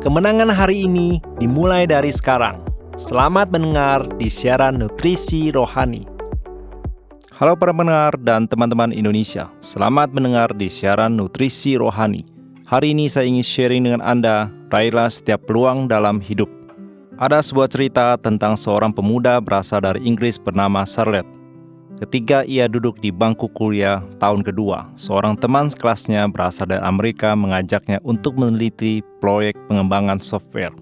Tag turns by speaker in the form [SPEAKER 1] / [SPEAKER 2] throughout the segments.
[SPEAKER 1] Kemenangan hari ini dimulai dari sekarang. Selamat mendengar di siaran Nutrisi Rohani. Halo para pendengar dan teman-teman Indonesia. Selamat mendengar di siaran Nutrisi Rohani. Hari ini saya ingin sharing dengan Anda, raihlah setiap peluang dalam hidup. Ada sebuah cerita tentang seorang pemuda berasal dari Inggris bernama Charlotte. Ketika ia duduk di bangku kuliah tahun kedua, seorang teman sekelasnya berasal dari Amerika mengajaknya untuk meneliti proyek pengembangan software.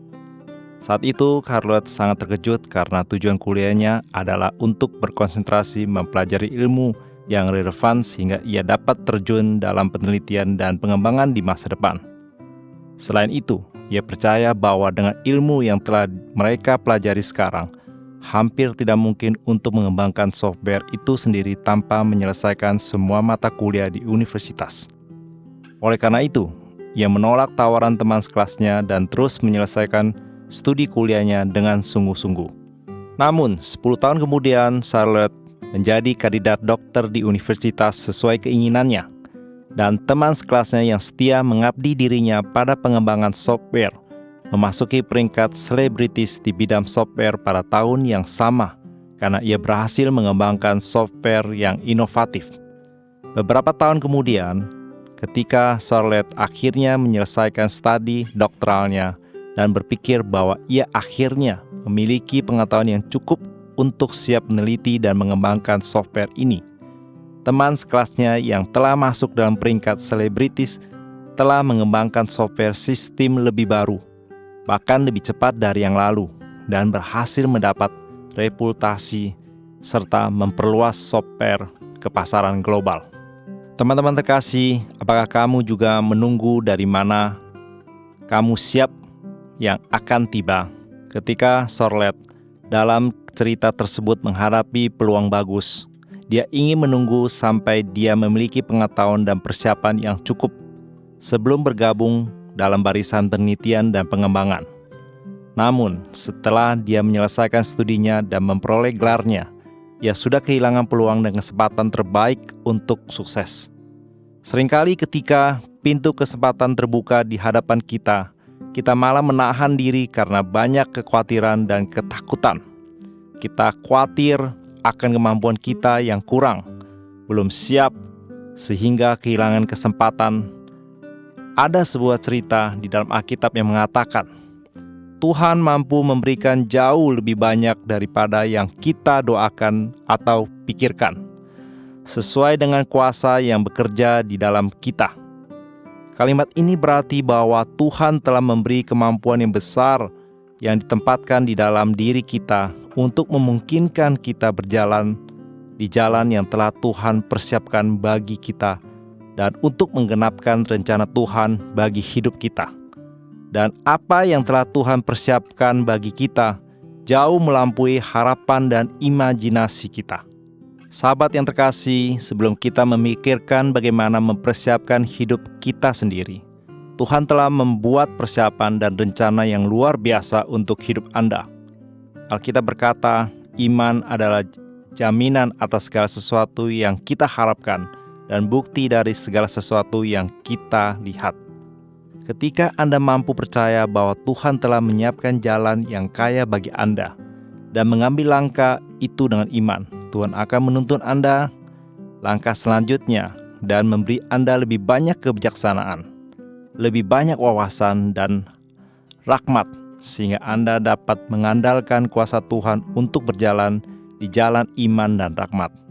[SPEAKER 1] Saat itu, Charlotte sangat terkejut karena tujuan kuliahnya adalah untuk berkonsentrasi mempelajari ilmu yang relevan sehingga ia dapat terjun dalam penelitian dan pengembangan di masa depan. Selain itu, ia percaya bahwa dengan ilmu yang telah mereka pelajari sekarang, hampir tidak mungkin untuk mengembangkan software itu sendiri tanpa menyelesaikan semua mata kuliah di universitas. Oleh karena itu, ia menolak tawaran teman sekelasnya dan terus menyelesaikan studi kuliahnya dengan sungguh-sungguh. Namun, 10 tahun kemudian, Charlotte menjadi kandidat dokter di universitas sesuai keinginannya, dan teman sekelasnya yang setia mengabdi dirinya pada pengembangan software memasuki peringkat selebritis di bidang software pada tahun yang sama karena ia berhasil mengembangkan software yang inovatif. Beberapa tahun kemudian, ketika Charlotte akhirnya menyelesaikan studi doktoralnya dan berpikir bahwa ia akhirnya memiliki pengetahuan yang cukup untuk siap meneliti dan mengembangkan software ini, teman sekelasnya yang telah masuk dalam peringkat selebritis telah mengembangkan software sistem lebih baru, bahkan lebih cepat dari yang lalu, dan berhasil mendapat reputasi serta memperluas software ke pasaran global. Teman-teman terkasih, apakah kamu juga menunggu dari mana kamu siap yang akan tiba? Ketika Charlotte dalam cerita tersebut menghadapi peluang bagus, dia ingin menunggu sampai dia memiliki pengetahuan dan persiapan yang cukup sebelum bergabung dalam barisan penelitian dan pengembangan. Namun, setelah dia menyelesaikan studinya dan memperoleh gelarnya, ia sudah kehilangan peluang dan kesempatan terbaik untuk sukses. Seringkali ketika pintu kesempatan terbuka di hadapan kita malah menahan diri karena banyak kekhawatiran dan ketakutan. Kita khawatir akan kemampuan kita yang kurang, belum siap, sehingga kehilangan kesempatan. Ada sebuah cerita di dalam Alkitab yang mengatakan, Tuhan mampu memberikan jauh lebih banyak daripada yang kita doakan atau pikirkan, sesuai dengan kuasa yang bekerja di dalam kita. Kalimat ini berarti bahwa Tuhan telah memberi kemampuan yang besar yang ditempatkan di dalam diri kita untuk memungkinkan kita berjalan di jalan yang telah Tuhan persiapkan bagi kita dan untuk menggenapkan rencana Tuhan bagi hidup kita. Dan apa yang telah Tuhan persiapkan bagi kita jauh melampaui harapan dan imajinasi kita. Sahabat yang terkasih, sebelum kita memikirkan bagaimana mempersiapkan hidup kita sendiri, Tuhan telah membuat persiapan dan rencana yang luar biasa untuk hidup Anda. Alkitab berkata, iman adalah jaminan atas segala sesuatu yang kita harapkan dan bukti dari segala sesuatu yang kita lihat. Ketika Anda mampu percaya bahwa Tuhan telah menyiapkan jalan yang kaya bagi Anda dan mengambil langkah itu dengan iman, Tuhan akan menuntun Anda langkah selanjutnya dan memberi Anda lebih banyak kebijaksanaan, lebih banyak wawasan dan rahmat, sehingga Anda dapat mengandalkan kuasa Tuhan untuk berjalan di jalan iman dan rahmat.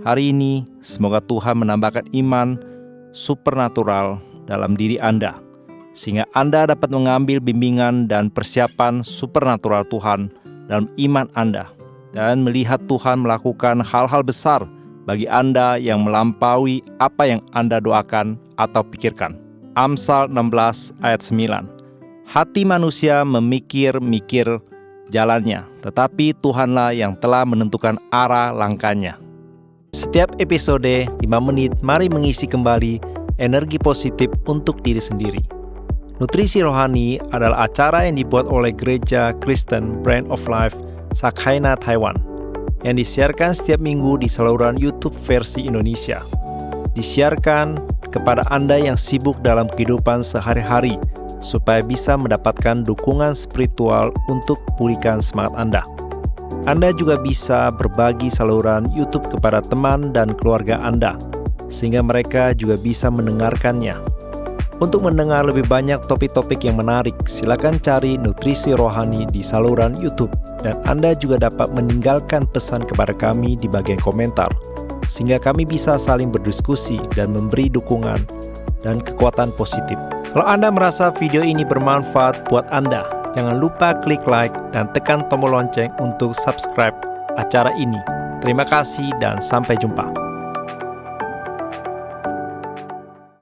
[SPEAKER 1] Hari ini, semoga Tuhan menambahkan iman supernatural dalam diri Anda, sehingga Anda dapat mengambil bimbingan dan persiapan supernatural Tuhan dalam iman Anda, dan melihat Tuhan melakukan hal-hal besar bagi Anda yang melampaui apa yang Anda doakan atau pikirkan. Amsal 16 ayat 9. Hati manusia memikir-mikir jalannya, tetapi Tuhanlah yang telah menentukan arah langkahnya. Setiap episode 5 menit, mari mengisi kembali energi positif untuk diri sendiri. Nutrisi Rohani adalah acara yang dibuat oleh Gereja Kristen Brand of Life Sakhaina Taiwan, yang disiarkan setiap minggu di saluran YouTube versi Indonesia. Disiarkan kepada Anda yang sibuk dalam kehidupan sehari-hari supaya bisa mendapatkan dukungan spiritual untuk pulihkan semangat Anda. Anda juga bisa berbagi saluran YouTube kepada teman dan keluarga Anda, sehingga mereka juga bisa mendengarkannya. Untuk mendengar lebih banyak topik-topik yang menarik, silakan cari Nutrisi Rohani di saluran YouTube, dan Anda juga dapat meninggalkan pesan kepada kami di bagian komentar, sehingga kami bisa saling berdiskusi dan memberi dukungan dan kekuatan positif. Kalau Anda merasa video ini bermanfaat buat Anda, jangan lupa klik like dan tekan tombol lonceng untuk subscribe acara ini. Terima kasih dan sampai jumpa.